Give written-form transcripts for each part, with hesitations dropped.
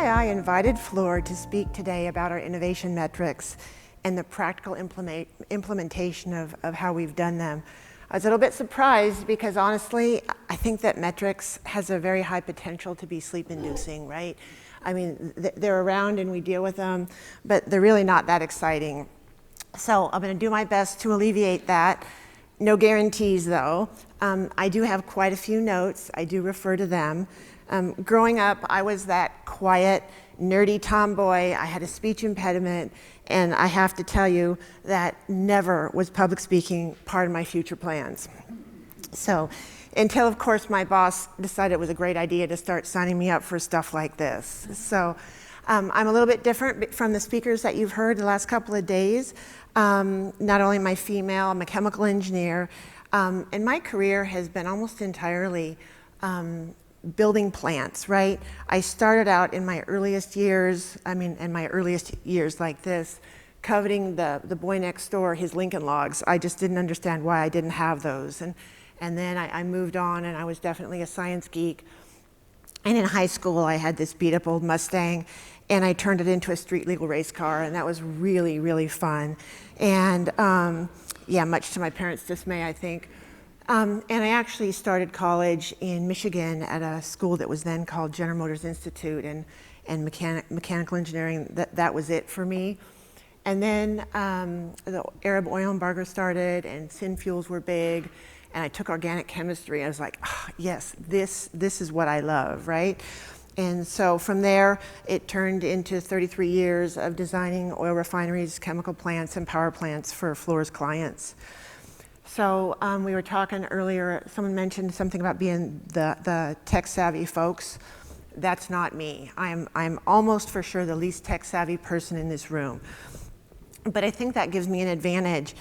why I invited Fleur to speak today about our innovation metrics and the practical implementation of how we've done them. I was a little bit surprised because honestly, I think that metrics has a very high potential to be sleep-inducing, right? I mean, they're around and we deal with them, but they're really not that exciting. So I'm going to do my best to alleviate that. No guarantees though. I do have quite a few notes. I do refer to them. Growing up, I was that quiet, nerdy tomboy. I had a speech impediment, and I have to tell you that never was public speaking part of my future plans. So, until of course my boss decided it was a great idea to start signing me up for stuff like this. So, I'm a little bit different from the speakers that you've heard the last couple of days. Not only am I female, I'm a chemical engineer, and my career has been almost entirely building plants, right? I started out in my earliest years, like this, coveting the boy next door, his Lincoln Logs. I just didn't understand why I didn't have those. And then I moved on, and I was definitely a science geek. And in high school, I had this beat up old Mustang, and I turned it into a street legal race car, and that was really, really fun. And yeah, much to my parents' dismay, I think. And I actually started college in Michigan at a school that was then called General Motors Institute, and mechanical engineering, that was it for me. And then the Arab oil embargo started, and syn fuels were big, and I took organic chemistry. I was like, oh, yes, this is what I love, right? And so from there, it turned into 33 years of designing oil refineries, chemical plants, and power plants for Fluor's clients. So we were talking earlier, someone mentioned something about being the tech-savvy folks. That's not me. I'm almost for sure the least tech-savvy person in this room. But I think that gives me an advantage,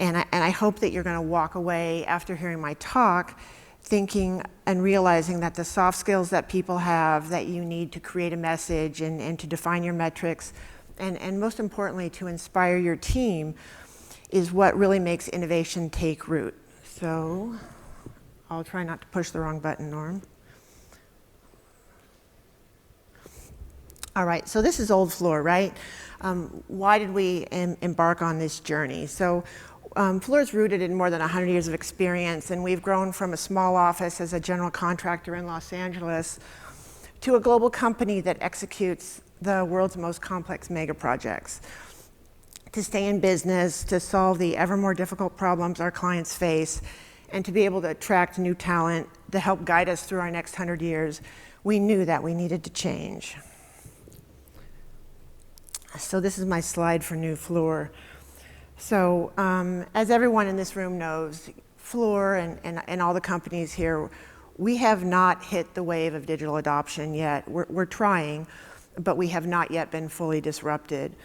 and I hope that you're going to walk away after hearing my talk thinking and realizing that the soft skills that people have that you need to create a message and to define your metrics, and most importantly, to inspire your team, is what really makes innovation take root. So I'll try not to push the wrong button, Norm. All right, so this is old Fluor, right? Why did we embark on this journey? So Fluor is rooted in more than 100 years of experience, and we've grown from a small office as a general contractor in Los Angeles to a global company that executes the world's most complex mega projects. To stay in business, to solve the ever more difficult problems our clients face, and to be able to attract new talent to help guide us through our next 100 years, we knew that we needed to change. So this is my slide for new Fluor. So as everyone in this room knows, Fluor and all the companies here, we have not hit the wave of digital adoption yet. We're trying, but we have not yet been fully disrupted.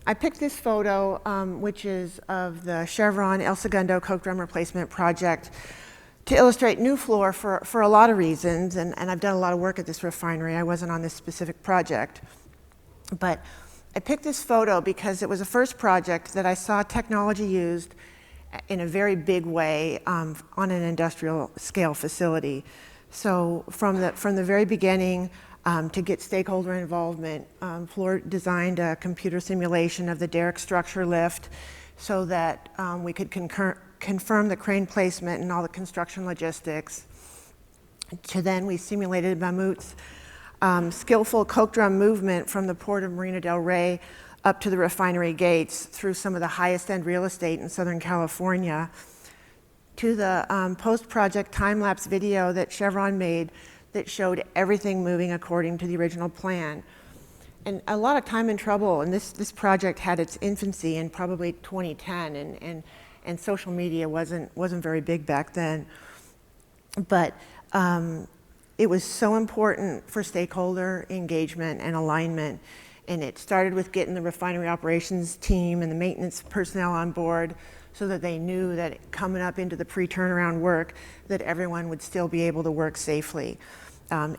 I picked this photo, which is of the Chevron El Segundo coke drum replacement project, to illustrate new Fluor for a lot of reasons, and I've done a lot of work at this refinery. I wasn't on this specific project, but I picked this photo because it was the first project that I saw technology used in a very big way on an industrial scale facility. So from the very beginning, to get stakeholder involvement, Fluor designed a computer simulation of the derrick structure lift so that we could confirm the crane placement and all the construction logistics. To then we simulated Mammoot's skillful coke drum movement from the port of Marina del Rey up to the refinery gates through some of the highest end real estate in Southern California, to the post-project time-lapse video that Chevron made that showed everything moving according to the original plan. And a lot of time and trouble, and this project had its infancy in probably 2010, and social media wasn't very big back then. But it was so important for stakeholder engagement and alignment, and it started with getting the refinery operations team and the maintenance personnel on board so that they knew that coming up into the pre-turnaround work that everyone would still be able to work safely.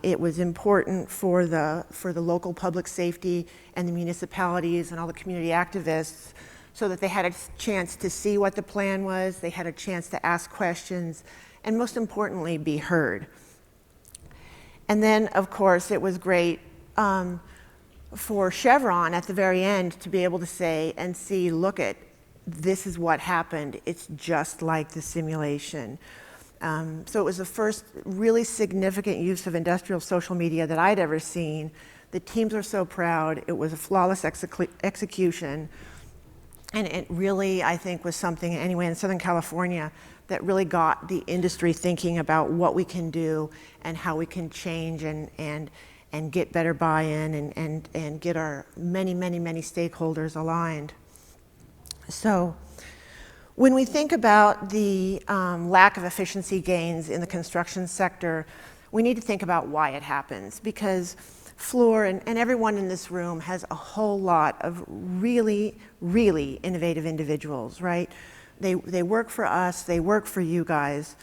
It was important for the local public safety and the municipalities and all the community activists so that they had a chance to see what the plan was, they had a chance to ask questions, and most importantly, be heard. And then, of course, it was great for Chevron at the very end to be able to say and see, look at, this is what happened. It's just like the simulation. So it was the first really significant use of industrial social media that I'd ever seen. The teams were so proud. It was a flawless execution. And it really, I think, was something, anyway, in Southern California that really got the industry thinking about what we can do and how we can change and get better buy-in and get our many stakeholders aligned. So when we think about the lack of efficiency gains in the construction sector, we need to think about why it happens, because Fluor and everyone in this room has a whole lot of really innovative individuals, right? They work for us, they work for you guys.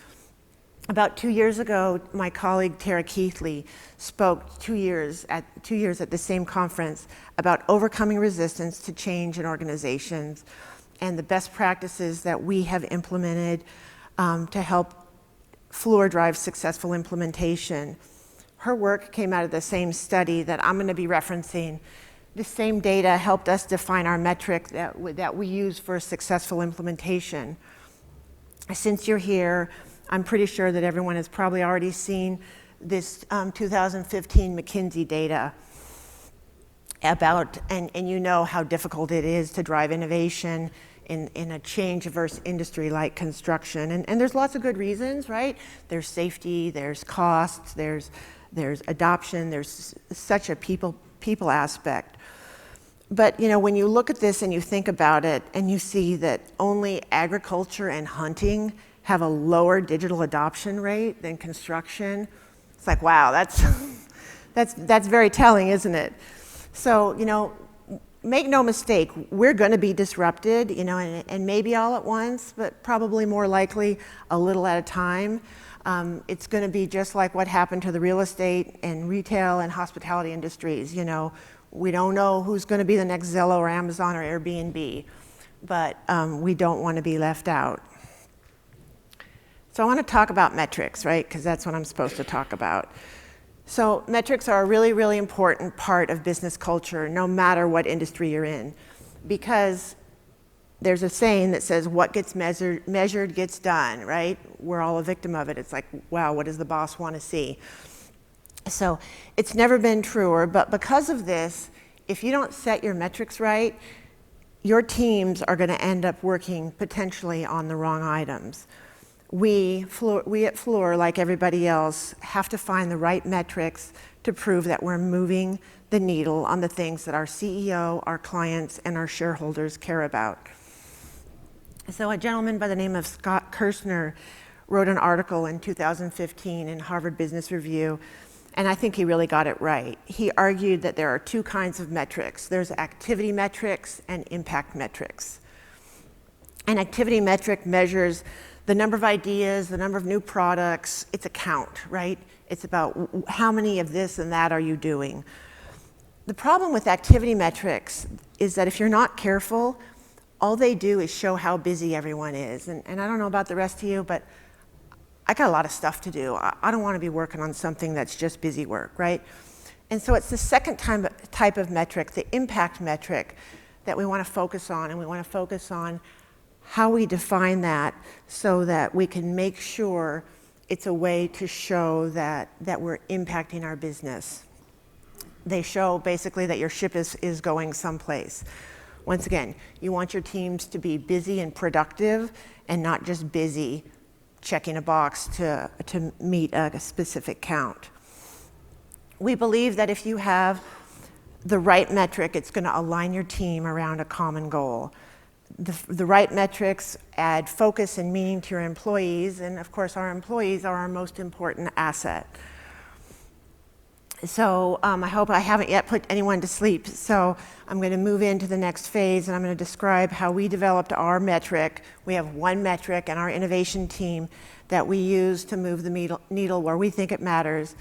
About 2 years ago, my colleague Tara Keithley spoke 2 years at the same conference about overcoming resistance to change in organizations and the best practices that we have implemented to help Fluor drive successful implementation. Her work came out of the same study that I'm going to be referencing. The same data helped us define our metric that we use for successful implementation. Since you're here, I'm pretty sure that everyone has probably already seen this 2015 McKinsey data about, and you know how difficult it is to drive innovation in a change-averse industry like construction. And there's lots of good reasons, right? There's safety, there's costs, there's adoption, there's such a people aspect. But you know, when you look at this and you think about it and you see that only agriculture and hunting have a lower digital adoption rate than construction, it's like, wow, that's very telling, isn't it? So, you know, make no mistake, we're going to be disrupted, you know, and maybe all at once, but probably more likely a little at a time. It's going to be just like what happened to the real estate and retail and hospitality industries. You know, we don't know who's going to be the next Zillow or Amazon or Airbnb, but we don't want to be left out. So I want to talk about metrics, right? Because that's what I'm supposed to talk about. So metrics are a really important part of business culture, no matter what industry you're in, because there's a saying that says what gets measured gets done, right? We're all a victim of it. It's like, wow, what does the boss want to see? So it's never been truer, but because of this, if you don't set your metrics right, your teams are going to end up working potentially on the wrong items. We at Fluor, like everybody else, have to find the right metrics to prove that we're moving the needle on the things that our CEO, our clients, and our shareholders care about. So a gentleman by the name of Scott Kirshner wrote an article in 2015 in Harvard Business Review, and I think he really got it right. He argued that there are two kinds of metrics. There's activity metrics and impact metrics. An activity metric measures the number of ideas, the number of new products. It's a count, right? It's about how many of this and that are you doing. The problem with activity metrics is that if you're not careful, all they do is show how busy everyone is. And I don't know about the rest of you, but I got a lot of stuff to do. I don't want to be working on something that's just busy work, right? And so it's the second type of metric, the impact metric, that we want to focus on. And we want to focus on how we define that so that we can make sure it's a way to show that we're impacting our business. They show basically that your ship is going someplace. Once again, you want your teams to be busy and productive and not just busy checking a box to meet a specific count. We believe that if you have the right metric, it's going to align your team around a common goal. The right metrics add focus and meaning to your employees, and of course our employees are our most important asset. So I hope I haven't yet put anyone to sleep. So I'm going to move into the next phase, and I'm going to describe how we developed our metric. We have one metric and our innovation team that we use to move the needle where we think it matters,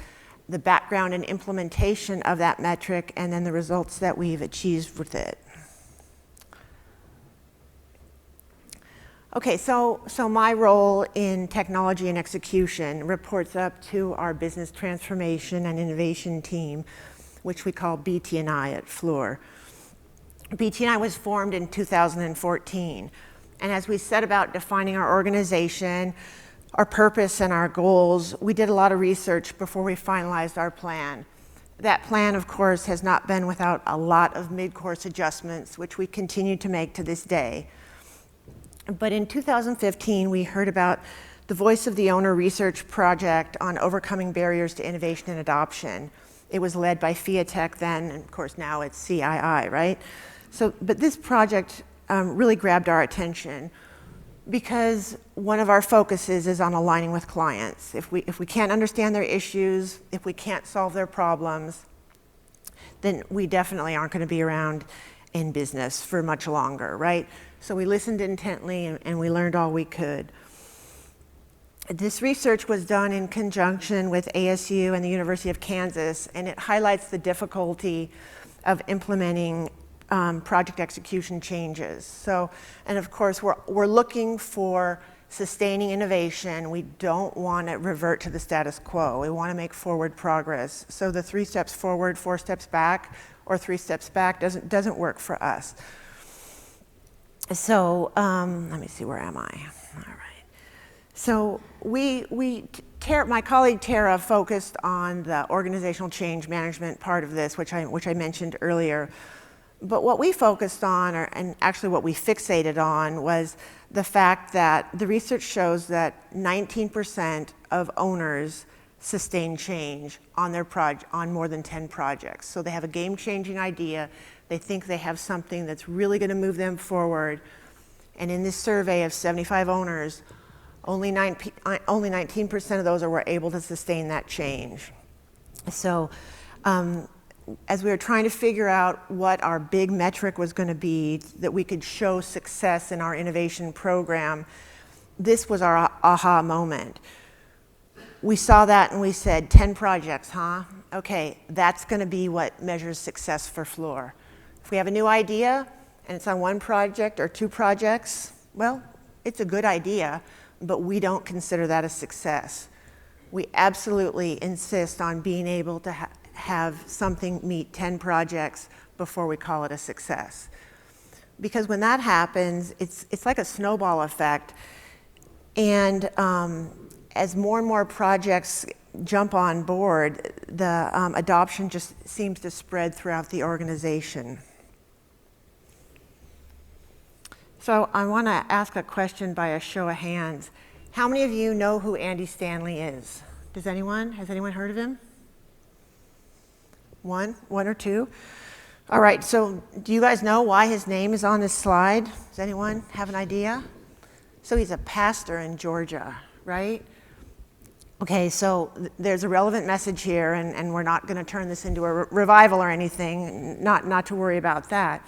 the background and implementation of that metric, and then the results that we've achieved with it. Okay, so my role in technology and execution reports up to our business transformation and innovation team. which we call BT&I at Fluor. BT&I was formed in 2014. And as we set about defining our organization, our purpose and our goals, we did a lot of research before we finalized our plan. That plan, of course, has not been without a lot of mid-course adjustments, which we continue to make to this day. But in 2015, we heard about the Voice of the Owner research project on overcoming barriers to innovation and adoption. It was led by Fiatech then, and of course now it's CII, right? But this project really grabbed our attention because one of our focuses is on aligning with clients. If we can't understand their issues, if we can't solve their problems, then we definitely aren't going to be around in business for much longer, right? So we listened intently and we learned all we could. This research was done in conjunction with ASU and the University of Kansas, and it highlights the difficulty of implementing project execution changes. And of course, we're looking for sustaining innovation. We don't want to revert to the status quo. We want to make forward progress. So the 3 steps forward, 4 steps back, or 3 steps back doesn't work for us. So let me see, where am I? All right. So my colleague Tara focused on the organizational change management part of this, which I mentioned earlier. But what we focused on, and actually what we fixated on, was the fact that the research shows that 19% of owners sustain change on on more than 10 projects. So they have a game-changing idea. They think they have something that's really going to move them forward. And in this survey of 75 owners, only 19% of those were able to sustain that change. So as we were trying to figure out what our big metric was going to be that we could show success in our innovation program, this was our aha moment. We saw that and we said, 10 projects, huh? Okay, that's going to be what measures success for Fluor. If we have a new idea and it's on 1 project or 2 projects, well, it's a good idea, but we don't consider that a success. We absolutely insist on being able to have something meet 10 projects before we call it a success. Because when that happens, it's like a snowball effect. And as more and more projects jump on board, the adoption just seems to spread throughout the organization. So I want to ask a question by a show of hands. How many of you know who Andy Stanley is? Has anyone heard of him? One or two? All right, so do you guys know why his name is on this slide? Does anyone have an idea? So he's a pastor in Georgia, right? Okay, so there's a relevant message here, and we're not going to turn this into a revival or anything, not to worry about that.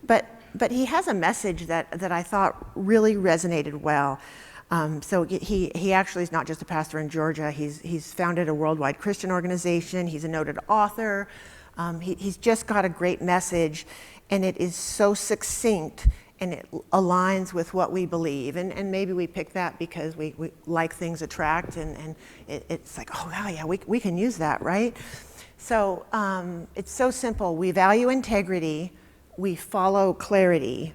But he has a message that I thought really resonated well. So he actually is not just a pastor in Georgia. He's founded a worldwide Christian organization. He's a noted author. He's just got a great message, and it is so succinct, and it aligns with what we believe. And maybe we pick that because we like things attract, and it's like, oh, wow, yeah, we can use that, right? So it's so simple. We value integrity. We follow clarity,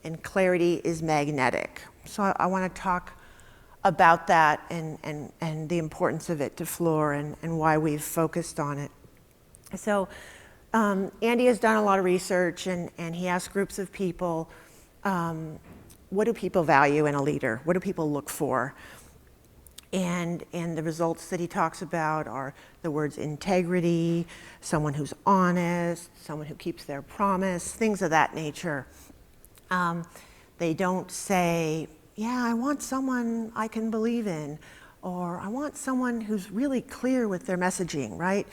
and clarity is magnetic. So I want to talk about that and the importance of it to Fluor and why we've focused on it. So Andy has done a lot of research, and he asked groups of people, what do people value in a leader? What do people look for? And the results that he talks about are the words integrity, someone who's honest, someone who keeps their promise, things of that nature. They don't say, yeah, I want someone I can believe in, or I want someone who's really clear with their messaging, right?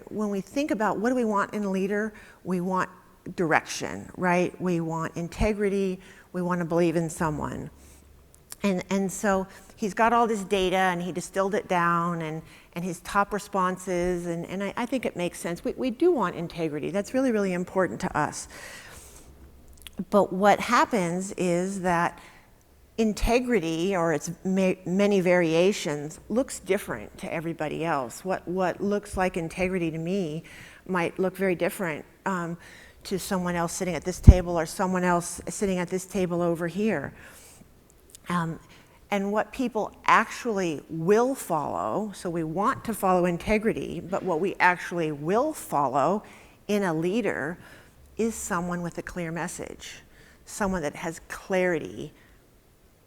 When we think about what do we want in a leader, we want direction, right? We want integrity, we want to believe in someone. And so he's got all this data, and he distilled it down, and his top responses, and I think it makes sense. We do want integrity. That's really, really important to us. But what happens is that integrity, or its many variations, looks different to everybody else. What looks like integrity to me might look very different to someone else sitting at this table or someone else sitting at this table over here. And what people actually will follow, so we want to follow integrity, but what we actually will follow in a leader is someone with a clear message, someone that has clarity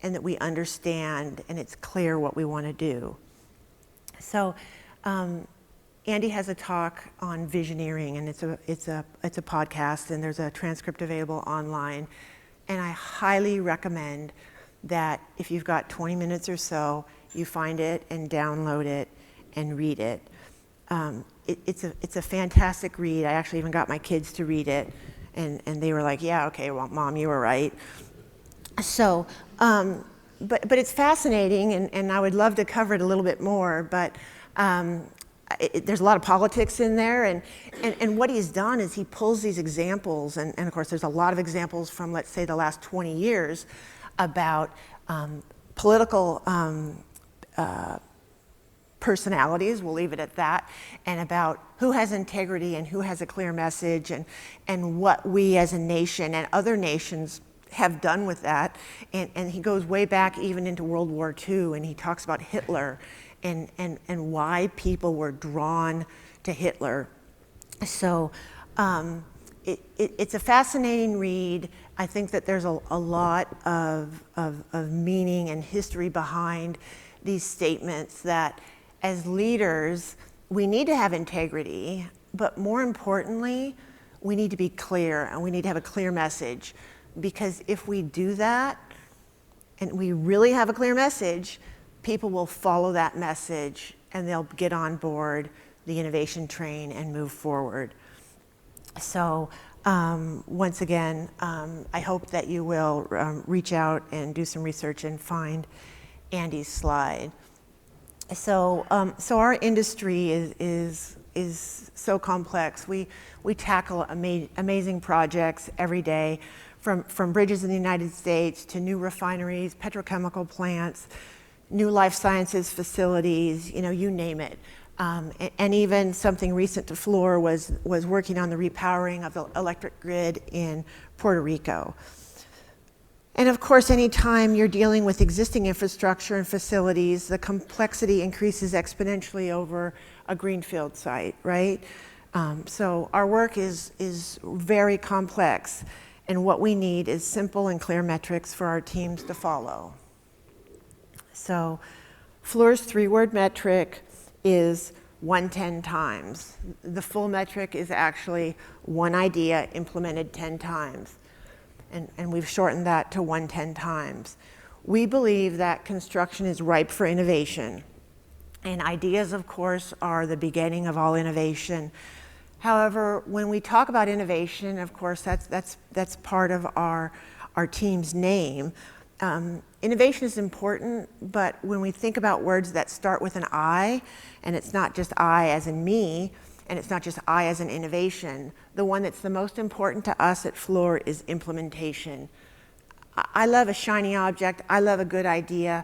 and that we understand and it's clear what we want to do. So Andy has a talk on visioneering, and it's a podcast, and there's a transcript available online. And I highly recommend that if you've got 20 minutes or so, you find it and download it and read it. It's a fantastic read. I actually even got my kids to read it, and they were like, yeah, okay, well, Mom, you were right. So, but it's fascinating, and I would love to cover it a little bit more, but there's a lot of politics in there, and what he's done is he pulls these examples, and of course there's a lot of examples from, let's say, the last 20 years about political personalities, we'll leave it at that, and about who has integrity and who has a clear message, and what we as a nation and other nations have done with that. And he goes way back even into World War II, and he talks about Hitler and why people were drawn to Hitler. So it's a fascinating read. I think that there's a lot of meaning and history behind these statements that as leaders, we need to have integrity, but more importantly, we need to be clear and we need to have a clear message. Because if we do that, and we really have a clear message, people will follow that message and they'll get on board the innovation train and move forward. So once again, I hope that you will reach out and do some research and find Andy's slide. So our industry is so complex. We tackle amazing projects every day, from bridges in the United States to new refineries, petrochemical plants, new life sciences facilities, you name it. And even something recent to Fluor was working on the repowering of the electric grid in Puerto Rico. And of course, anytime you're dealing with existing infrastructure and facilities, the complexity increases exponentially over a greenfield site, right? So our work is very complex, and what we need is simple and clear metrics for our teams to follow. So Fluor's 3-word metric is 110 times. The full metric is actually one idea implemented 10 times. And we've shortened that to 110 times. We believe that construction is ripe for innovation. And ideas, of course, are the beginning of all innovation. However, when we talk about innovation, of course, that's part of our team's name. Innovation is important, but when we think about words that start with an I, and it's not just I as in me, and it's not just I as in innovation, the one that's the most important to us at Fluor is implementation. I love a shiny object, I love a good idea,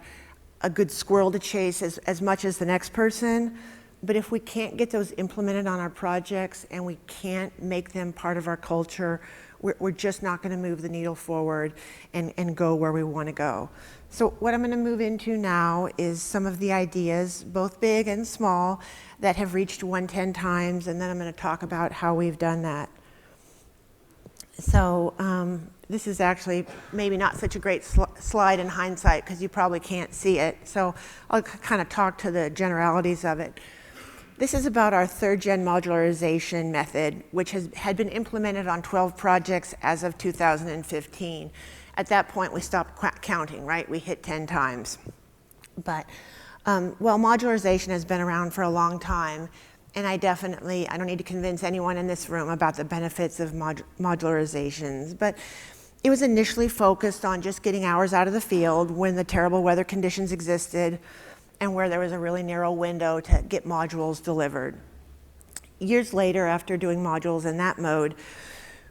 a good squirrel to chase as much as the next person, but if we can't get those implemented on our projects and we can't make them part of our culture, we're just not going to move the needle forward and go where we want to go. So what I'm going to move into now is some of the ideas, both big and small, that have reached 110 times, and then I'm going to talk about how we've done that. So this is actually maybe not such a great slide in hindsight because you probably can't see it. So I'll kind of talk to the generalities of it. This is about our third Gen Modularization method, which had been implemented on 12 projects as of 2015. At that point, we stopped counting, right? We hit 10 times. But, well, modularization has been around for a long time, and I don't need to convince anyone in this room about the benefits of modularizations, but it was initially focused on just getting hours out of the field when the terrible weather conditions existed, and where there was a really narrow window to get modules delivered. Years later, after doing modules in that mode,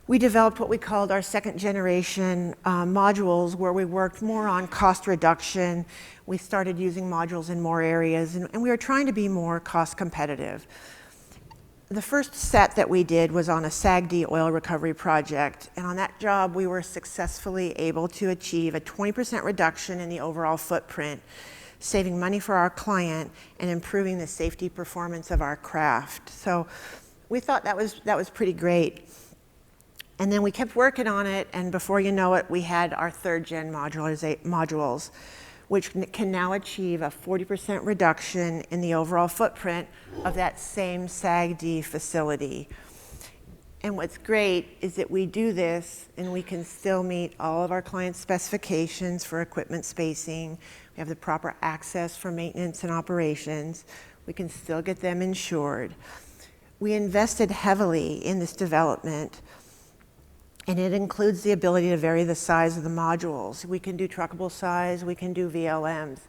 we developed what we called our second generation modules, where we worked more on cost reduction. We started using modules in more areas, and we were trying to be more cost competitive. The first set that we did was on a SAGD oil recovery project, and on that job we were successfully able to achieve a 20% reduction in the overall footprint, saving money for our client and improving the safety performance of our craft. So we thought that was pretty great. And then we kept working on it, and before you know it, we had our third gen modules, which can now achieve a 40% reduction in the overall footprint of that same SAGD facility. And what's great is that we do this and we can still meet all of our clients' specifications for equipment spacing. We have the proper access for maintenance and operations. We can still get them insured. We invested heavily in this development, and it includes the ability to vary the size of the modules. We can do truckable size, we can do VLMs.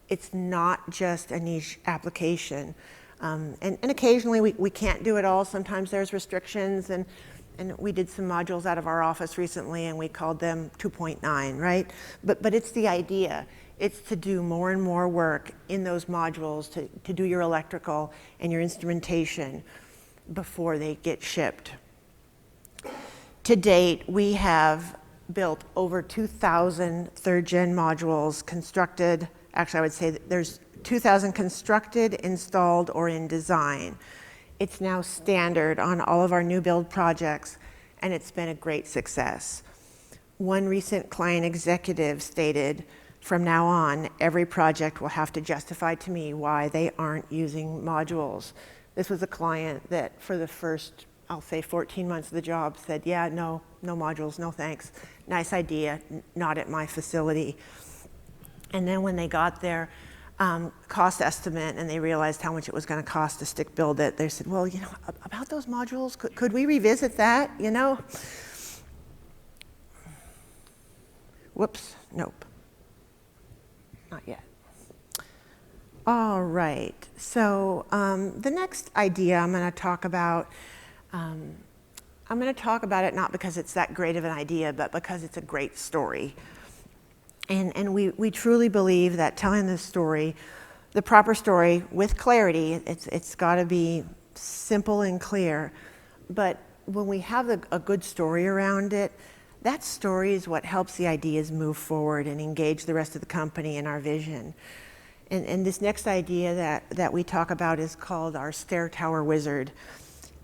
It's not just a niche application. And occasionally we can't do it all. Sometimes there's restrictions, and we did some modules out of our office recently and we called them 2.9, right? But it's the idea. It's to do more and more work in those modules to do your electrical and your instrumentation before they get shipped. To date, we have built over 2,000 third-gen modules constructed. Actually, I would say that there's 2,000 constructed, installed, or in design. It's now standard on all of our new build projects, and it's been a great success. One recent client executive stated, "From now on, every project will have to justify to me why they aren't using modules." This was a client that for the first, I'll say 14 months of the job said, "Yeah, no modules, no thanks. Nice idea, not at my facility." And then when they got their cost estimate and they realized how much it was going to cost to stick build it, they said, "Well, about those modules, could we revisit that, Whoops, nope, not yet. All right, so the next idea I'm going to talk about, it not because it's that great of an idea, but because it's a great story. And we truly believe that telling this story, the proper story with clarity, it's got to be simple and clear. But when we have a good story around it, that story is what helps the ideas move forward and engage the rest of the company in our vision. And this next idea that we talk about is called our Stair Tower Wizard.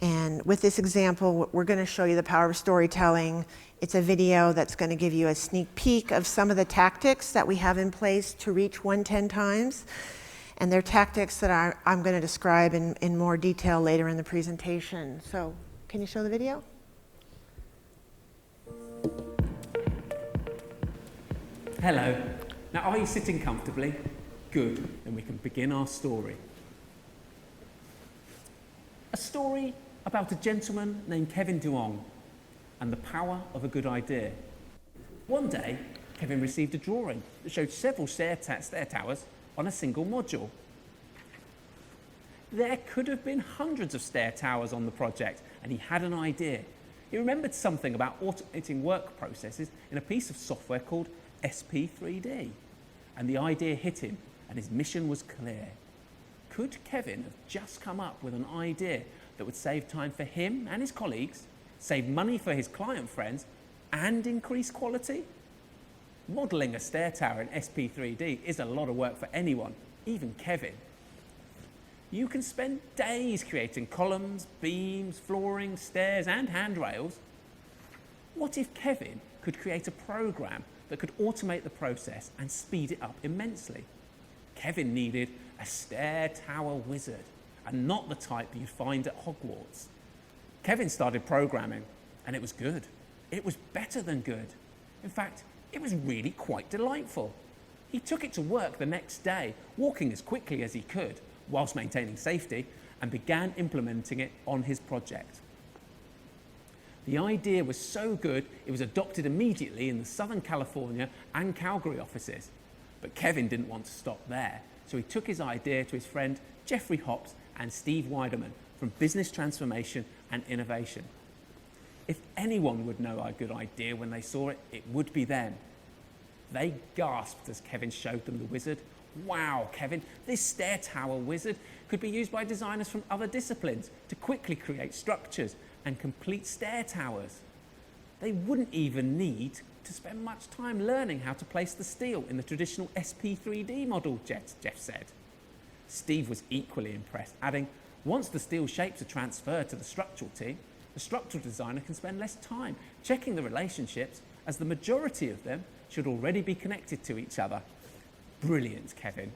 And with this example, we're going to show you the power of storytelling. It's a video that's going to give you a sneak peek of some of the tactics that we have in place to reach 110 times. And they're tactics that I'm going to describe in more detail later in the presentation. So can you show the video? Hello. Now, are you sitting comfortably? Good. Then we can begin our story. A story about a gentleman named Kevin Duong and the power of a good idea. One day, Kevin received a drawing that showed several stair towers on a single module. There could have been hundreds of stair towers on the project, and he had an idea. He remembered something about automating work processes in a piece of software called SP3D, and the idea hit him, and his mission was clear. Could Kevin have just come up with an idea that would save time for him and his colleagues, save money for his client friends, and increase quality? Modelling a stair tower in SP3D is a lot of work for anyone, even Kevin. You can spend days creating columns, beams, flooring, stairs, and handrails. What if Kevin could create a program that could automate the process and speed it up immensely? Kevin needed a stair tower wizard, and not the type you'd find at Hogwarts. Kevin started programming, and it was good. It was better than good. In fact, it was really quite delightful. He took it to work the next day, walking as quickly as he could, whilst maintaining safety, and began implementing it on his project. The idea was so good, it was adopted immediately in the Southern California and Calgary offices. But Kevin didn't want to stop there, so he took his idea to his friend Jeffrey Hops and Steve Weiderman from Business Transformation and Innovation. If anyone would know our good idea when they saw it, it would be them. They gasped as Kevin showed them the wizard. "Wow, Kevin, this stair tower wizard could be used by designers from other disciplines to quickly create structures and complete stair towers. They wouldn't even need to spend much time learning how to place the steel in the traditional SP3D model, Jeff said. Steve was equally impressed, adding, once the steel shapes are transferred to the structural team, the structural designer can spend less time checking the relationships, as the majority of them should already be connected to each other. Brilliant, Kevin.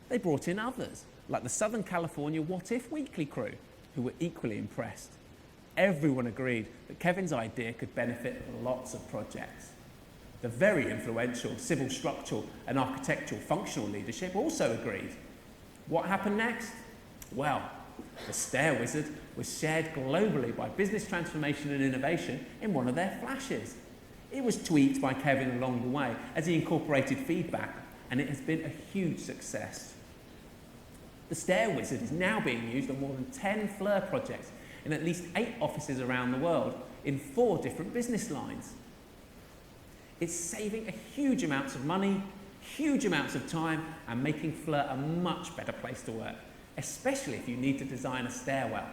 They brought in others, like the Southern California What If Weekly crew, who were equally impressed. Everyone agreed that Kevin's idea could benefit lots of projects. The very influential civil, structural and architectural functional leadership also agreed. What happened next? Well, the Stair Wizard was shared globally by Business Transformation and Innovation in one of their flashes. It was tweaked by Kevin along the way as he incorporated feedback, and it has been a huge success. The Stair Wizard is now being used on more than 10 FLIR projects in at least 8 offices around the world in 4 different business lines. It's saving a huge amounts of money, huge amounts of time, and making FLIR a much better place to work, especially if you need to design a stairwell.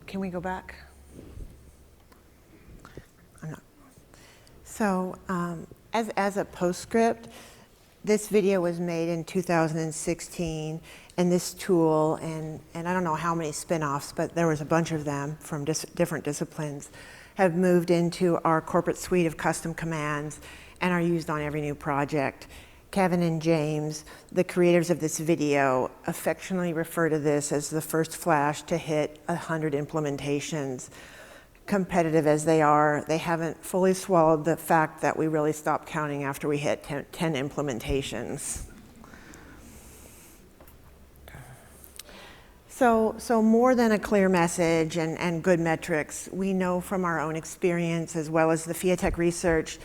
Can we go back? I'm not. So, as a postscript, this video was made in 2016, and this tool, and I don't know how many spin-offs, but there was a bunch of them from different disciplines, have moved into our corporate suite of custom commands and are used on every new project. Kevin and James, the creators of this video, affectionately refer to this as the first flash to hit 100 implementations. Competitive as they are, they haven't fully swallowed the fact that we really stopped counting after we hit 10 implementations. So more than a clear message and good metrics, we know from our own experience as well as the FIATech research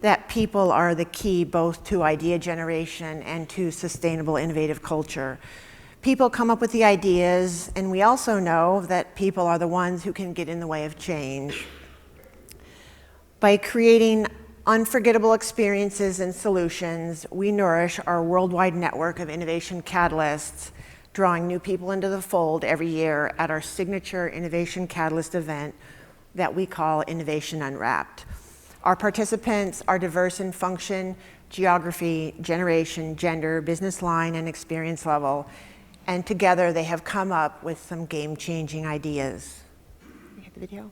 that people are the key both to idea generation and to sustainable innovative culture. People come up with the ideas, and we also know that people are the ones who can get in the way of change. By creating unforgettable experiences and solutions, we nourish our worldwide network of innovation catalysts, drawing new people into the fold every year at our signature Innovation Catalyst event that we call Innovation Unwrapped. Our participants are diverse in function, geography, generation, gender, business line, and experience level, and together they have come up with some game-changing ideas. Can we hit the video?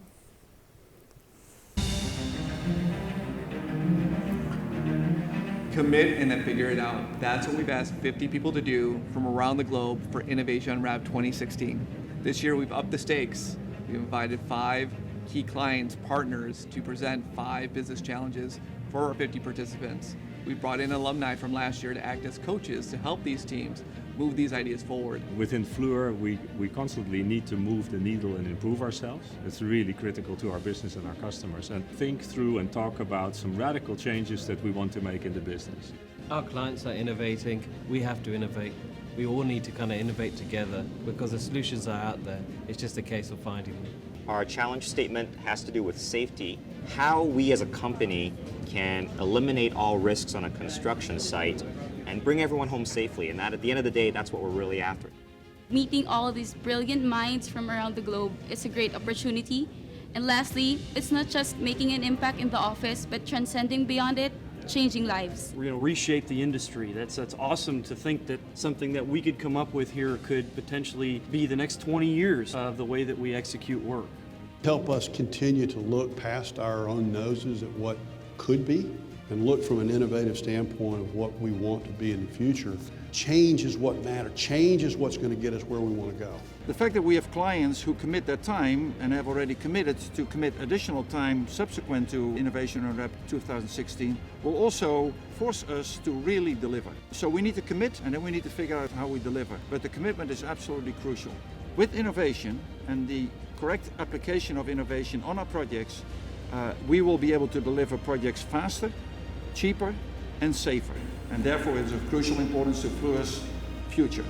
Commit and then figure it out. That's what we've asked 50 people to do from around the globe for Innovation Unwrapped 2016. This year we've upped the stakes. We've invited 5 key clients, partners, to present 5 business challenges for our 50 participants. We brought in alumni from last year to act as coaches to help these teams move these ideas forward. Within FLIR, we constantly need to move the needle and improve ourselves. It's really critical to our business and our customers, and think through and talk about some radical changes that we want to make in the business. Our clients are innovating, we have to innovate. We all need to kind of innovate together because the solutions are out there. It's just a case of finding them. Our challenge statement has to do with safety, how we as a company can eliminate all risks on a construction site and bring everyone home safely. And that, at the end of the day, that's what we're really after. Meeting all of these brilliant minds from around the globe is a great opportunity. And lastly, it's not just making an impact in the office, but transcending beyond it, changing lives. We're going to reshape the industry. That's awesome to think that something that we could come up with here could potentially be the next 20 years of the way that we execute work. Help us continue to look past our own noses at what could be and look from an innovative standpoint of what we want to be in the future. Change is what matters. Change is what's going to get us where we want to go. The fact that we have clients who commit their time and have already committed to commit additional time subsequent to Innovation Unwrapped 2016 will also force us to really deliver. So we need to commit, and then we need to figure out how we deliver. But the commitment is absolutely crucial. With innovation and the correct application of innovation on our projects, we will be able to deliver projects faster, cheaper, and safer. And therefore it is of crucial importance to FLIR's future.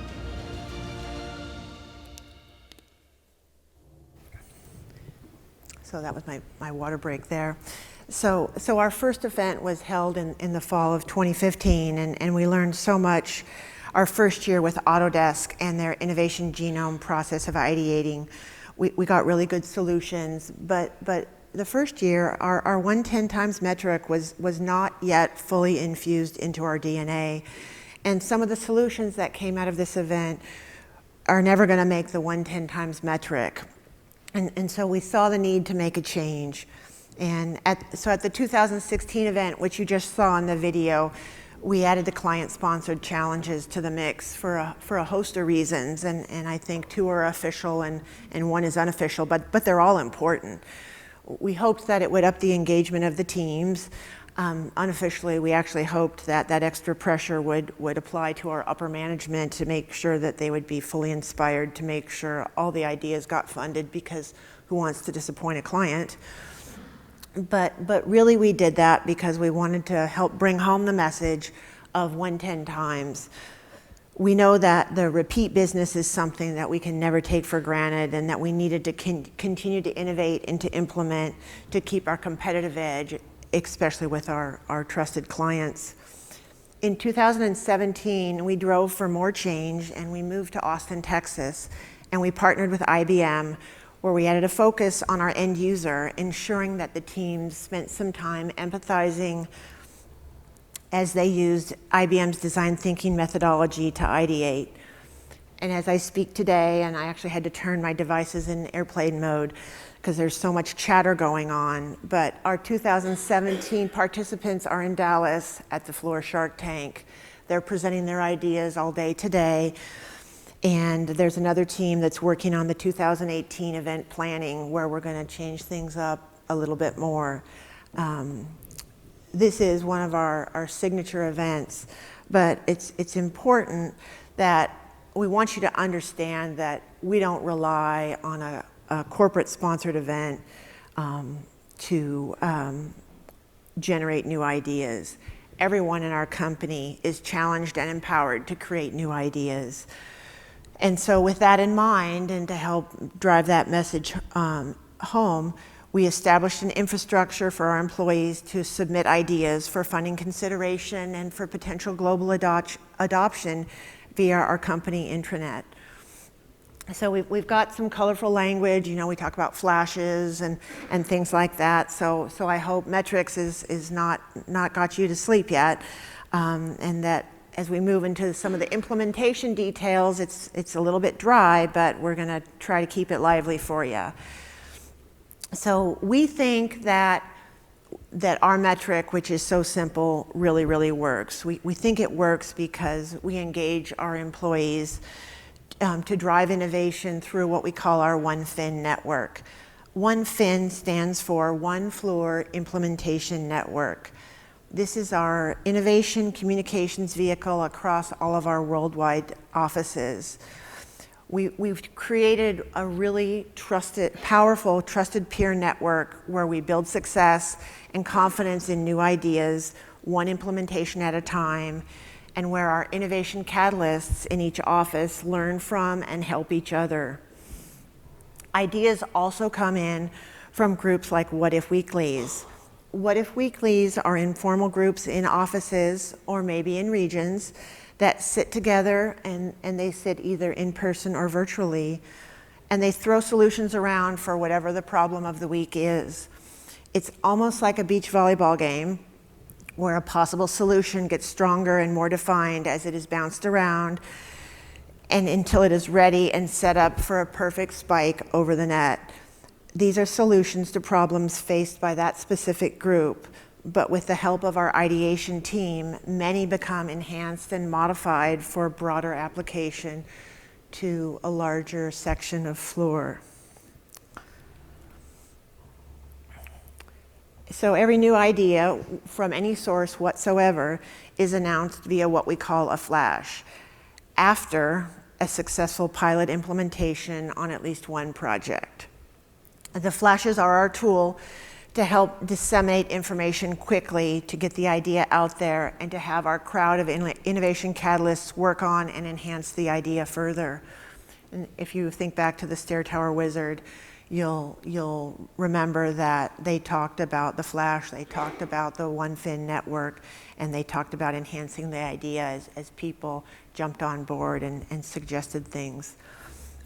So that was my water break there. So our first event was held in the fall of 2015, and we learned so much our first year with Autodesk and their innovation genome process of ideating. We got really good solutions, but the first year, our 110 times metric was not yet fully infused into our DNA. And some of the solutions that came out of this event are never going to make the 110 times metric. And so we saw the need to make a change. And so at the 2016 event, which you just saw in the video, we added the client-sponsored challenges to the mix for a host of reasons. And I think 2 are official and 1 is unofficial, but they're all important. We hoped that it would up the engagement of the teams. Unofficially, we actually hoped that that extra pressure would apply to our upper management to make sure that they would be fully inspired to make sure all the ideas got funded, because who wants to disappoint a client? But really we did that because we wanted to help bring home the message of 110 times. We know that the repeat business is something that we can never take for granted, and that we needed to continue to innovate and to implement to keep our competitive edge, especially with our trusted clients. In 2017, we drove for more change, and we moved to Austin, Texas, and we partnered with IBM, where we added a focus on our end user, ensuring that the teams spent some time empathizing as they used IBM's design thinking methodology to ideate. And as I speak today, and I actually had to turn my devices in airplane mode because there's so much chatter going on, but our 2017 participants are in Dallas at the Floor Shark Tank. They're presenting their ideas all day today. And there's another team that's working on the 2018 event planning, where we're going to change things up a little bit more. This is one of our signature events, but it's important that we want you to understand that we don't rely on a corporate sponsored event to generate new ideas. Everyone in our company is challenged and empowered to create new ideas. And so with that in mind, and to help drive that message home, we established an infrastructure for our employees to submit ideas for funding consideration and for potential global adoption via our company intranet. So we've got some colorful language, we talk about flashes and things like that. So I hope metrics is not got you to sleep yet, and that as we move into some of the implementation details, it's a little bit dry, but we're going to try to keep it lively for you. So we think that our metric, which is so simple, really, really works. We think it works because we engage our employees to drive innovation through what we call our OneFin network. OneFin stands for One Floor Implementation Network. This is our innovation communications vehicle across all of our worldwide offices. We've created a really powerful, trusted peer network where we build success and confidence in new ideas, one implementation at a time, and where our innovation catalysts in each office learn from and help each other. Ideas also come in from groups like What If Weeklies. What If Weeklies are informal groups in offices or maybe in regions that sit together, and they sit either in person or virtually, and they throw solutions around for whatever the problem of the week is. It's almost like a beach volleyball game where a possible solution gets stronger and more defined as it is bounced around, and until it is ready and set up for a perfect spike over the net. These are solutions to problems faced by that specific group, but with the help of our ideation team, many become enhanced and modified for broader application to a larger section of floor. So every new idea from any source whatsoever is announced via what we call a flash, after a successful pilot implementation on at least one project. The flashes are our tool to help disseminate information quickly, to get the idea out there, and to have our crowd of innovation catalysts work on and enhance the idea further. And if you think back to the Stair Tower Wizard, you'll remember that they talked about the Flash, they talked about the OneFin network, and they talked about enhancing the idea as people jumped on board and suggested things.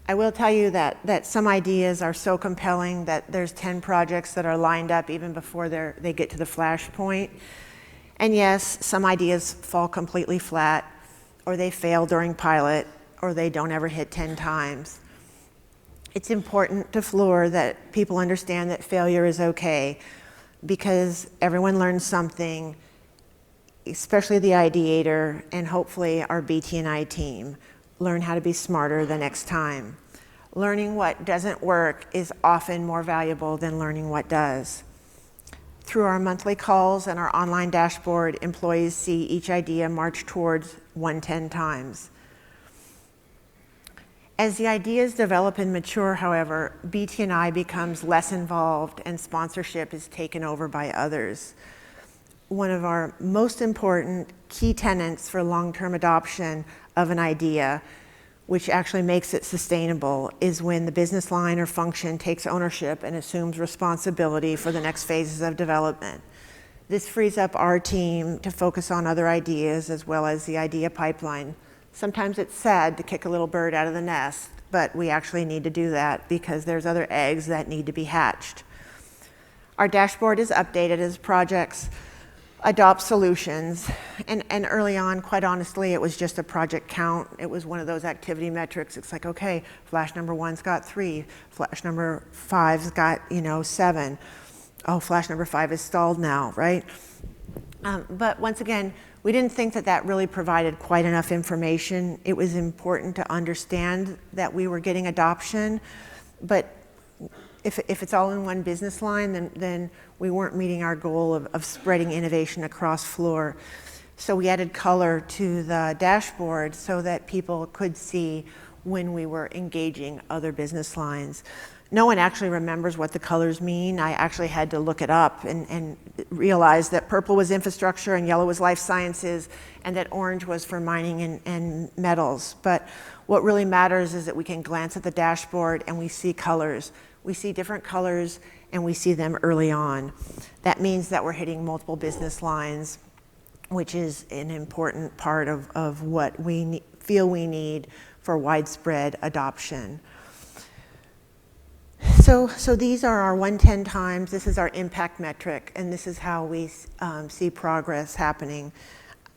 I will tell you that some ideas are so compelling that there's 10 projects that are lined up even before they get to the Flash point. And yes, some ideas fall completely flat, or they fail during pilot, or they don't ever hit 10 times. It's important to Fluor that people understand that failure is okay, because everyone learns something, especially the ideator, and hopefully our BT&I team learn how to be smarter the next time. Learning what doesn't work is often more valuable than learning what does. Through our monthly calls and our online dashboard, employees see each idea march towards 110 times. As the ideas develop and mature, however, BT&I becomes less involved and sponsorship is taken over by others. One of our most important key tenets for long-term adoption of an idea, which actually makes it sustainable, is when the business line or function takes ownership and assumes responsibility for the next phases of development. This frees up our team to focus on other ideas as well as the idea pipeline. Sometimes it's sad to kick a little bird out of the nest, but we actually need to do that because there's other eggs that need to be hatched. Our dashboard is updated as projects adopt solutions, and early on, quite honestly, it was just a project count. It was one of those activity metrics. It's like, okay, Flash number 1's got 3, Flash number 5's got 7. Oh, Flash number 5 is stalled now, right? But once again, we didn't think that really provided quite enough information. It was important to understand that we were getting adoption, but if it's all in one business line, then we weren't meeting our goal of spreading innovation across Fluor. So we added color to the dashboard so that people could see when we were engaging other business lines. No one actually remembers what the colors mean. I actually had to look it up and realize that purple was infrastructure and yellow was life sciences, and that orange was for mining and metals. But what really matters is that we can glance at the dashboard and we see colors. We see different colors and we see them early on. That means that we're hitting multiple business lines, which is an important part of what we feel we need for widespread adoption. So these are our 110 times. This is our impact metric, and this is how we see progress happening.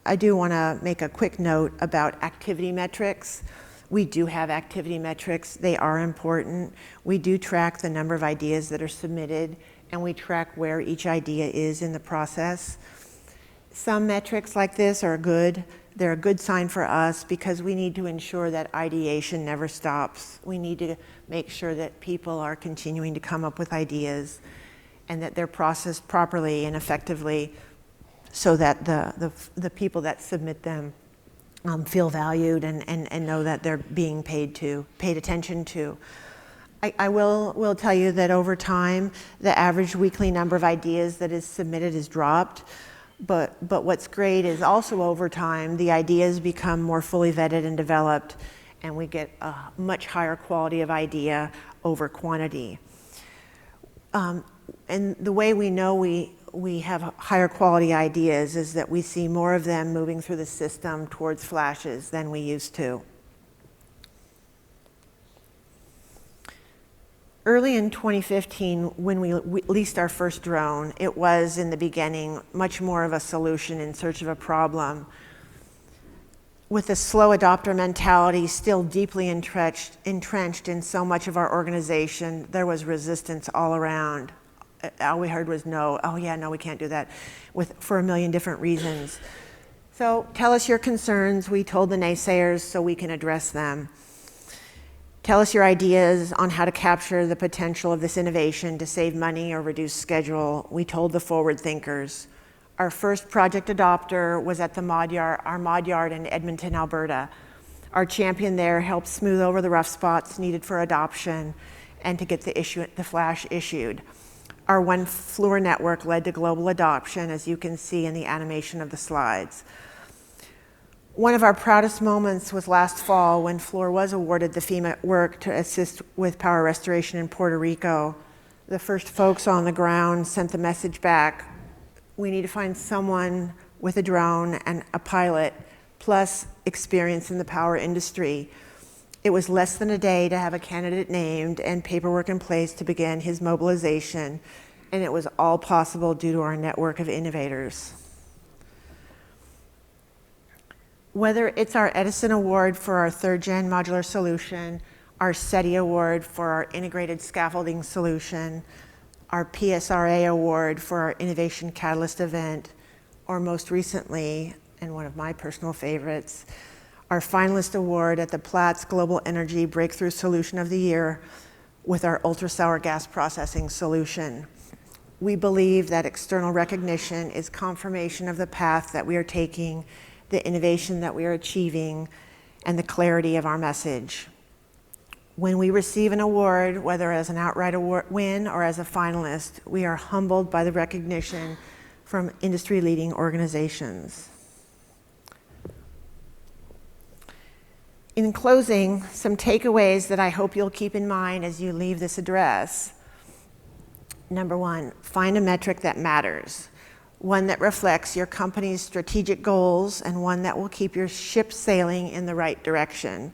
I do want to make a quick note about activity metrics. We do have activity metrics. They are important. We do track the number of ideas that are submitted, and we track where each idea is in the process. Some metrics like this are good. They're a good sign for us because we need to ensure that ideation never stops. We need to make sure that people are continuing to come up with ideas and that they're processed properly and effectively so that the people that submit them feel valued and know that they're being paid attention to. I will tell you that over time, the average weekly number of ideas that is submitted has dropped. But what's great is also over time, the ideas become more fully vetted and developed, and we get a much higher quality of idea over quantity. And the way we know we have higher quality ideas is that we see more of them moving through the system towards flashes than we used to. Early in 2015, when we leased our first drone, it was, in the beginning, much more of a solution in search of a problem. With the slow adopter mentality still deeply entrenched in so much of our organization, there was resistance all around. All we heard was no, oh yeah, no, we can't do that, for a million different reasons. So tell us your concerns. We told the naysayers so we can address them. Tell us your ideas on how to capture the potential of this innovation to save money or reduce schedule. We told the forward thinkers. Our first project adopter was at our mod yard in Edmonton, Alberta. Our champion there helped smooth over the rough spots needed for adoption and to get the flash issued. Our One Fluor network led to global adoption, as you can see in the animation of the slides. One of our proudest moments was last fall when Fluor was awarded the FEMA work to assist with power restoration in Puerto Rico. The first folks on the ground sent the message back, we need to find someone with a drone and a pilot, plus experience in the power industry. It was less than a day to have a candidate named and paperwork in place to begin his mobilization, and it was all possible due to our network of innovators. Whether it's our Edison Award for our third-gen modular solution, our SETI Award for our integrated scaffolding solution, our PSRA Award for our Innovation Catalyst event, or most recently, and one of my personal favorites, our finalist award at the Platts Global Energy Breakthrough Solution of the Year with our ultra-sour gas processing solution. We believe that external recognition is confirmation of the path that we are taking, the innovation that we are achieving, and the clarity of our message. When we receive an award, whether as an outright award win or as a finalist, we are humbled by the recognition from industry-leading organizations. In closing, some takeaways that I hope you'll keep in mind as you leave this address. Number one, find a metric that matters, one that reflects your company's strategic goals and one that will keep your ship sailing in the right direction.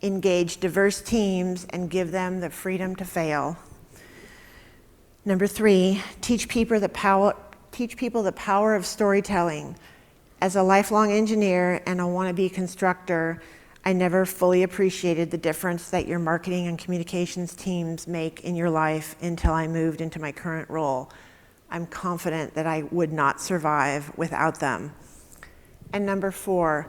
Engage diverse teams and give them the freedom to fail. Number three, teach people the power of storytelling. As a lifelong engineer and a wannabe constructor, I never fully appreciated the difference that your marketing and communications teams make in your life until I moved into my current role. I'm confident that I would not survive without them. And number four,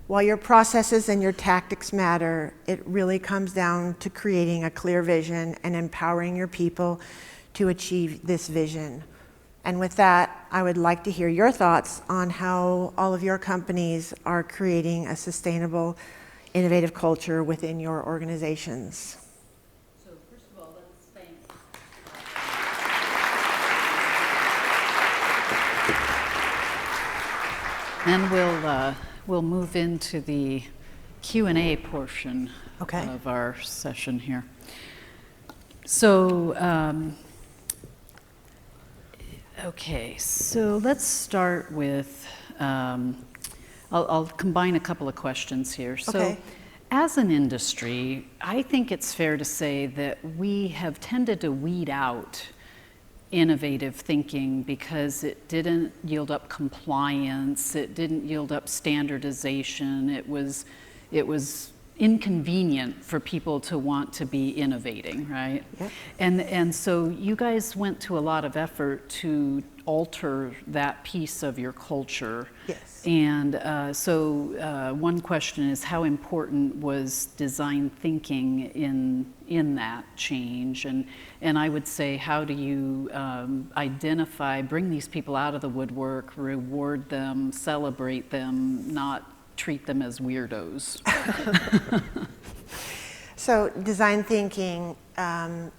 while your processes and your tactics matter, it really comes down to creating a clear vision and empowering your people to achieve this vision. And with that, I would like to hear your thoughts on how all of your companies are creating a sustainable, innovative culture within your organizations. So first of all, let's thank. Then we'll move into the Q&A portion of our session here. So, okay, so let's start with, I'll combine a couple of questions here. So, as an industry, I think it's fair to say that we have tended to weed out innovative thinking because it didn't yield up compliance, it didn't yield up standardization, it was inconvenient for people to want to be innovating, right? Yep. And so you guys went to a lot of effort to alter that piece of your culture. Yes. And so one question is, how important was design thinking in that change? And I would say, how do you bring these people out of the woodwork, reward them, celebrate them, not treat them as weirdos? So design thinking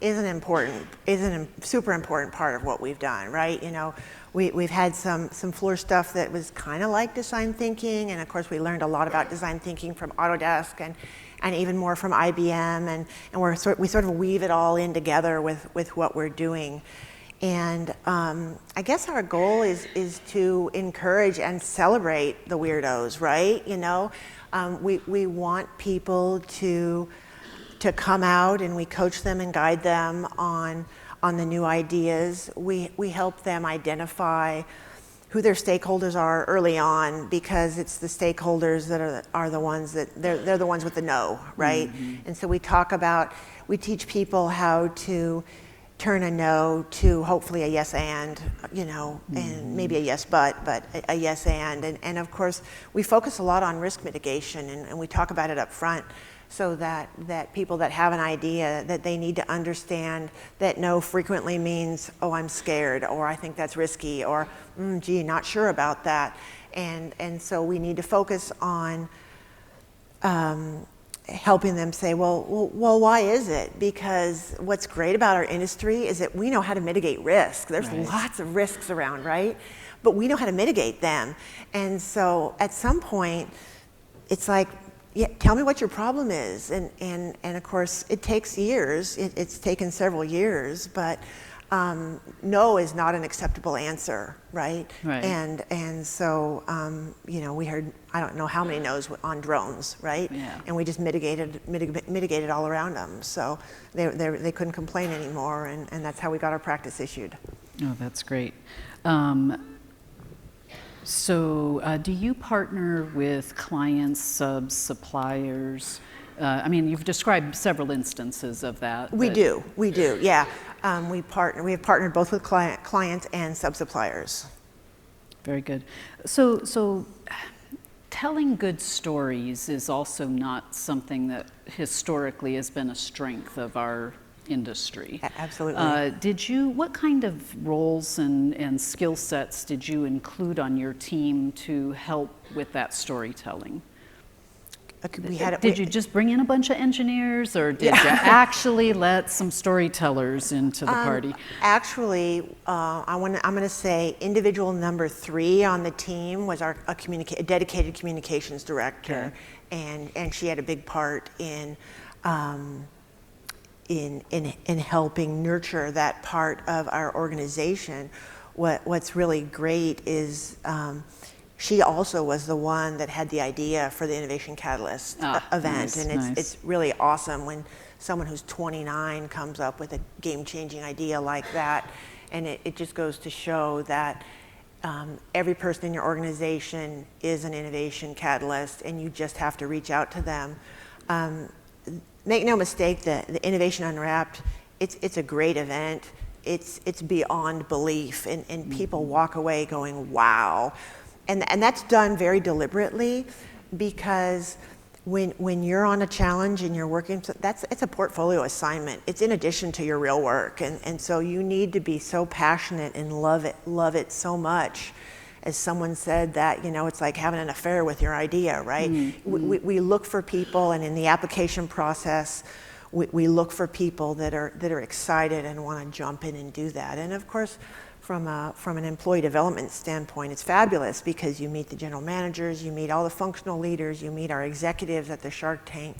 is a super important part of what we've done, right? You know, we've had some Fluor stuff that was kind of like design thinking, and of course we learned a lot about design thinking from Autodesk and even more from IBM, and we sort of weave it all in together with what we're doing. And I guess our goal is to encourage and celebrate the weirdos, right? You know, we want people to come out, and we coach them and guide them on the new ideas. We help them identify who their stakeholders are early on, because it's the stakeholders that are the ones that they're the ones with the no, right? Mm-hmm. And so we teach people how to turn a no to hopefully a yes and, you know, and maybe a yes but a yes and of course we focus a lot on risk mitigation, and we talk about it up front, so that people that have an idea, that they need to understand that no frequently means, oh, I'm scared, or I think that's risky, or gee, not sure about that, and so we need to focus on helping them say, well, why is it? Because what's great about our industry is that we know how to mitigate risk. There's lots of risks around, right? but we know how to mitigate them. And so at some point, it's like, yeah, tell me what your problem is. And of course, it takes years. It's taken several years, but no is not an acceptable answer, right? Right. And so, you know, we heard, I don't know how many no's on drones, right? Yeah. And we just mitigated all around them. So they couldn't complain anymore, and that's how we got our practice issued. Oh, that's great. So do you partner with clients, subs, suppliers? I mean, you've described several instances of that. We do, yeah. We have partnered both with clients and sub-suppliers. Very good. So telling good stories is also not something that historically has been a strength of our industry. Absolutely. What kind of roles and skill sets did you include on your team to help with that storytelling? Did you just bring in a bunch of engineers, or did you actually let some storytellers into the party? Actually, I'm going to say individual number 3 on the team was a dedicated communications director, and she had a big part in helping nurture that part of our organization. What's really great is she also was the one that had the idea for the Innovation Catalyst event, and it's really awesome when someone who's 29 comes up with a game-changing idea like that, and it just goes to show that every person in your organization is an innovation catalyst, and you just have to reach out to them. Make no mistake, the Innovation Unwrapped, it's a great event. It's beyond belief, and people walk away going, wow. And that's done very deliberately, because when you're on a challenge and you're working, it's a portfolio assignment. It's in addition to your real work, and so you need to be so passionate and love it so much. As someone said, that, you know, it's like having an affair with your idea, right? Mm-hmm. We look for people, and in the application process, we look for people that are excited and want to jump in and do that. And of course, from an employee development standpoint, it's fabulous, because you meet the general managers, you meet all the functional leaders, you meet our executives at the Shark Tank,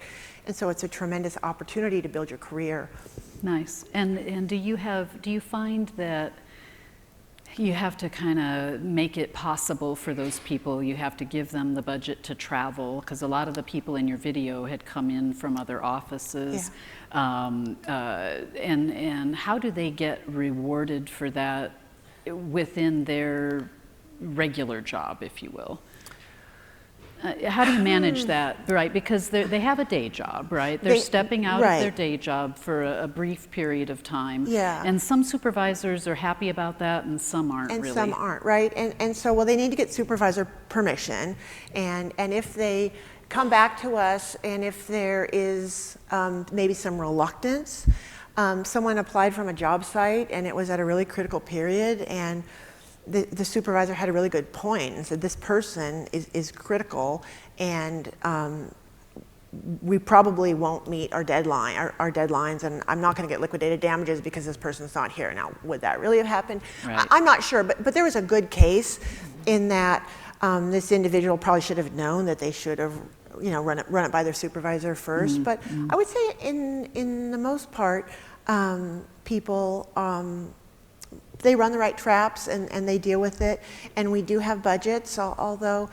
and so it's a tremendous opportunity to build your career. Nice. And do you find that you have to kind of make it possible for those people? You have to give them the budget to travel, because a lot of the people in your video had come in from other offices. Yeah. And how do they get rewarded for that within their regular job, if you will? How do you manage that, right? Because they have a day job, right? They're stepping out of their day job for a brief period of time. Yeah. And some supervisors are happy about that, and some aren't really. And some aren't, right? And so, well, they need to get supervisor permission. And if they come back to us, and if there is maybe some reluctance, someone applied from a job site, and it was at a really critical period, and the supervisor had a really good point and said, this person is critical, and we probably won't meet our deadlines, and I'm not going to get liquidated damages because this person's not here. Now, would that really have happened? Right. I'm not sure, but there was a good case in that this individual probably should have known that they should have, you know, run it by their supervisor first. Mm-hmm. But I would say in the most part, people, they run the right traps, and they deal with it. And we do have budgets, although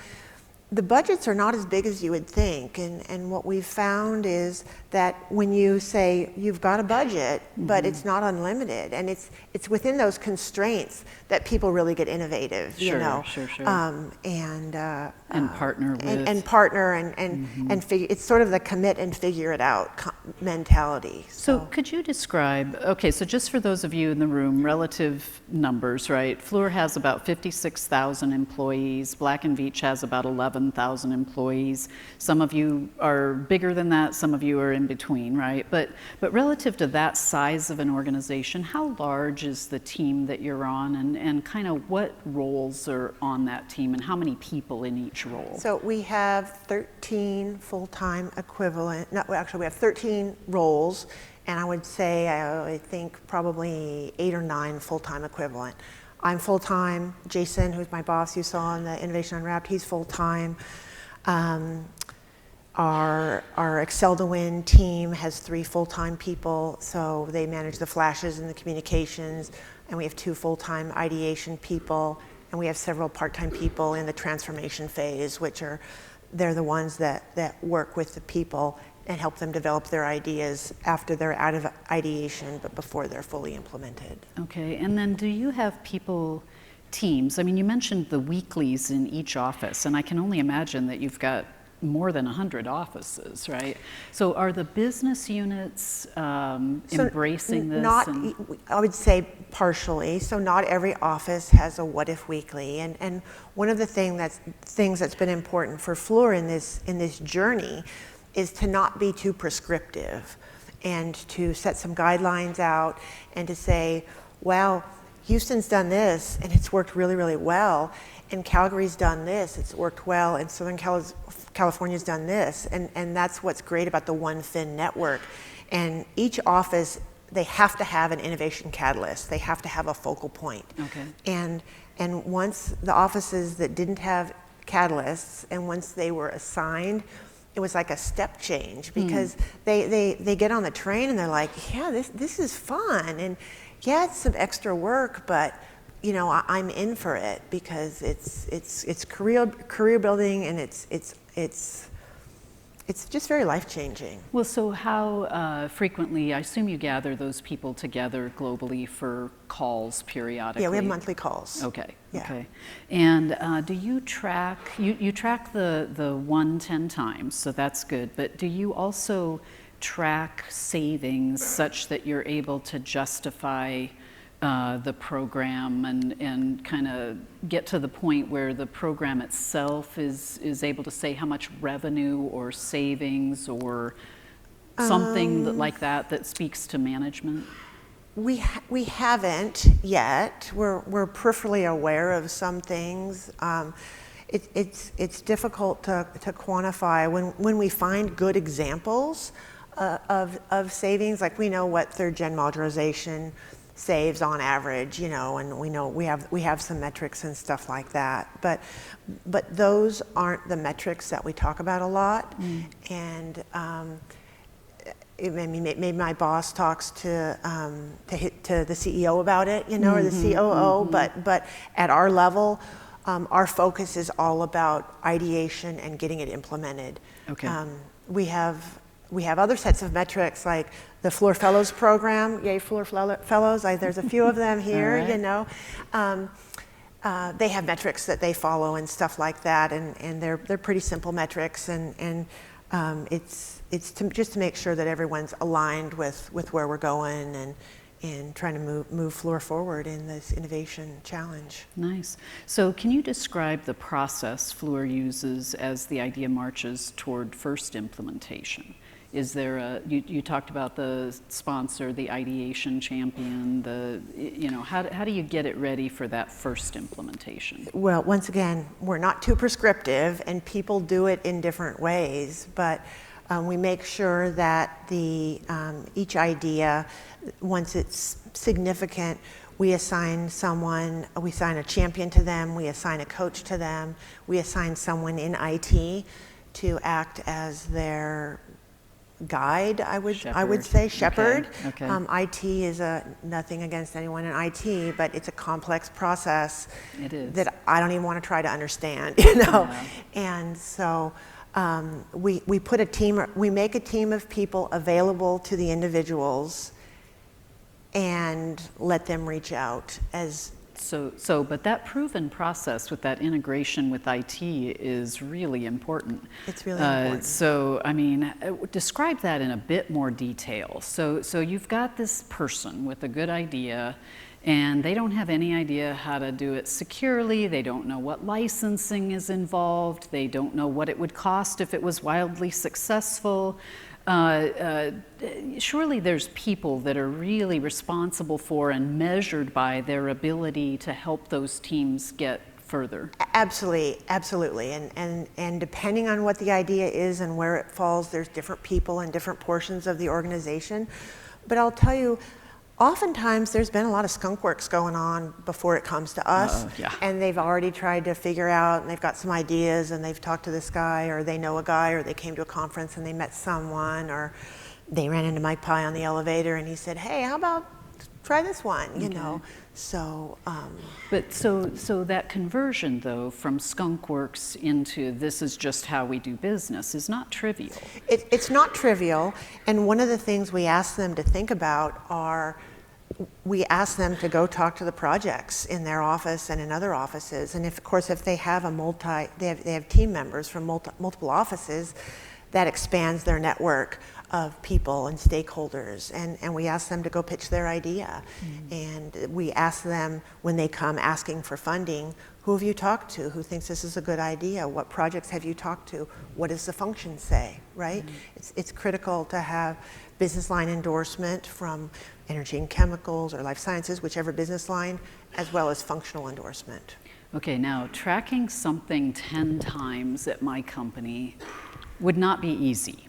the budgets are not as big as you would think. And what we've found is that when you say you've got a budget, mm-hmm. but it's not unlimited, and it's within those constraints that people really get innovative, sure, you know. Sure. And partner with. And partner and mm-hmm. figure. It's sort of the commit and figure it out mentality. So could you describe, okay, so just for those of you in the room, relative numbers, right? Fluor has about 56,000 employees. Black & Veatch has about 11,000 employees. Some of you are bigger than that, some of you are in between, right? But relative to that size of an organization, how large is the team that you're on, and kind of what roles are on that team, and how many people in each role? So we have 13 full-time equivalent, no, actually we have 13 roles, and I would say, I think probably 8 or 9 full-time equivalent I'm full-time. Jason, who's my boss you saw in the Innovation Unwrapped, he's full-time. Our Excel to Win team has 3 full-time people, so they manage the flashes and the communications, and we have 2 full-time ideation people, and we have several part-time people in the transformation phase, they're the ones that work with the people and help them develop their ideas after they're out of ideation, but before they're fully implemented. Okay, and then do you have teams? I mean, you mentioned the weeklies in each office, and I can only imagine that you've got more than 100 offices, right? So are the business units embracing this? I would say partially. So not every office has a What If Weekly. And one of the things that's been important for Fluor in this journey is to not be too prescriptive and to set some guidelines out and to say, well, Houston's done this and it's worked really, really well. And Calgary's done this, it's worked well, and Southern California's done this. And that's what's great about the One Fin network. And each office, they have to have an innovation catalyst. They have to have a focal point. Okay. And once the offices that didn't have catalysts, and once they were assigned, it was like a step change, because they get on the train and they're like, yeah, this is fun. And yeah, it's some extra work, but you know, I'm in for it because it's career building, and it's just very life-changing. Well, so how frequently, I assume you gather those people together globally for calls periodically? Yeah, we have monthly calls. Okay, yeah. Okay. And do you track, you track the 1-10 times, so that's good, but do you also track savings such that you're able to justify the program and kind of get to the point where the program itself is able to say how much revenue or savings or something like that speaks to management? We haven't yet. We're peripherally aware of some things. It's difficult to quantify. When we find good examples of savings, like we know what third gen modularization saves on average, you know, and we know we have some metrics and stuff like that, but those aren't the metrics that we talk about a lot. And maybe my boss talks to the CEO about it, you know, or the COO, but at our level, our focus is all about ideation and getting it implemented. Okay. We have other sets of metrics, like the Fluor Fellows program. Yay, Fluor Fellows! There's a few of them here. Right. You know, they have metrics that they follow and stuff like that, and they're pretty simple metrics, and it's just to make sure that everyone's aligned with where we're going and trying to move Fluor forward in this innovation challenge. Nice. So can you describe the process Fluor uses as the idea marches toward first implementation? Is there you talked about the sponsor, the Ideation Champion, how do you get it ready for that first implementation? Well, once again, we're not too prescriptive, and people do it in different ways, but we make sure that each idea, once it's significant, we assign a champion to them, we assign a coach to them, we assign someone in IT to act as their guide, I would say, shepherd. Okay. IT is nothing against anyone in IT, but it's a complex process. It is. That I don't even want to try to understand, you know. Yeah. And so we make a team of people available to the individuals and let them reach out as. But that proven process with that integration with IT is really important. It's really important. So, I mean, describe that in a bit more detail. So you've got this person with a good idea, and they don't have any idea how to do it securely. They don't know what licensing is involved. They don't know what it would cost if it was wildly successful. Surely there's people that are really responsible for and measured by their ability to help those teams get further. Absolutely. And depending on what the idea is and where it falls, there's different people in different portions of the organization. But I'll tell you, Oftentimes, there's been a lot of skunk works going on before it comes to us, yeah. and they've already tried to figure out, and they've got some ideas, and they've talked to this guy, or they know a guy, or they came to a conference and they met someone, or they ran into Mike Pye on the elevator, and he said, "Hey, how about try this one?" You know. So. But so that conversion, though, from skunk works into this is just how we do business is not trivial. It's not trivial, and one of the things we ask them to think about are, we ask them to go talk to the projects in their office and in other offices, and of course if they have they have team members from multiple offices, that expands their network of people and stakeholders, and we ask them to go pitch their idea. And we ask them, when they come asking for funding, who have you talked to? Who thinks this is a good idea? What projects have you talked to? What does the function say, right? It's critical to have business line endorsement from energy and chemicals or life sciences, whichever business line, as well as functional endorsement. Okay, now tracking something 10 times at my company would not be easy.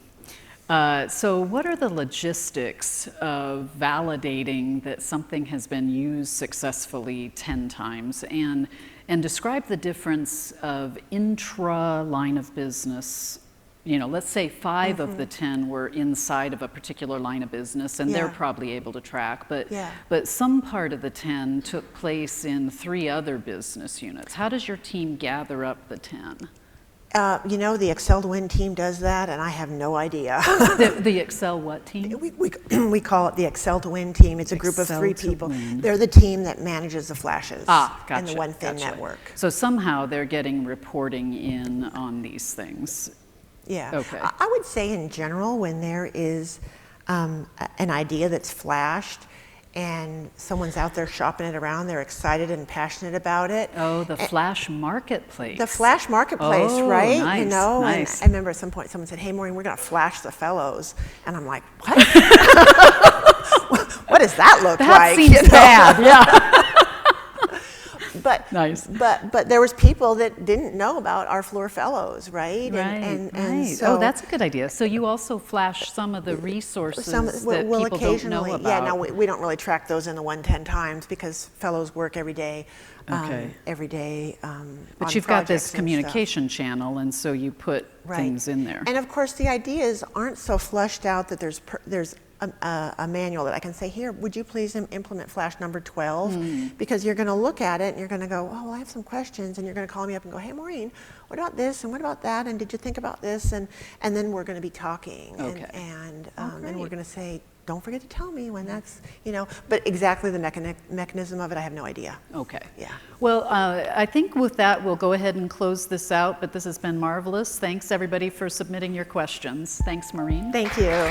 So what are the logistics of validating that something has been used successfully 10 times? And describe the difference of intra-line of business. You know, let's say 5 of the 10 were inside of a particular line of business, and they're probably able to track, but some part of the 10 took place in 3 other business units. How does your team gather up the 10? You know, the Excel to Win team does that, and I have no idea. The Excel what team? We call it the Excel to Win team. It's a group of 3 people. They're the team that manages the flashes Gotcha, in the OneFin network. So somehow they're getting reporting in on these things. Yeah. Okay. I would say in general, when there is an idea that's flashed, and someone's out there shopping it around, they're excited and passionate about it. Oh, the Flash Marketplace. The Flash Marketplace, right? Nice, you know, nice. And I remember at some point someone said, "Hey, Maureen, we're going to flash the fellows," and I'm like, "What? What does that look like?" That seems bad. Yeah. But nice. But there was people that didn't know about our floor fellows, right? Right. So that's a good idea. So you also flash some of the resources that we'll people don't know occasionally, about. yeah. Now we don't really track those in the 110 times because fellows work every day. Every day. But you've got this communication channel, and so you put things in there. And of course, the ideas aren't so flushed out that there's a manual that I can say, "Here, would you please implement flash number 12? Because you're going to look at it and you're going to go, "Oh, well, I have some questions," and you're going to call me up and go, "Hey, Maureen, what about this and what about that? And did you think about this?" And then we're going to be talking, and we're going to say, "Don't forget to tell me when that's, you know." But exactly the mechanism of it, I have no idea. Okay. Yeah. Well, I think with that, we'll go ahead and close this out. But this has been marvelous. Thanks everybody for submitting your questions. Thanks, Maureen. Thank you.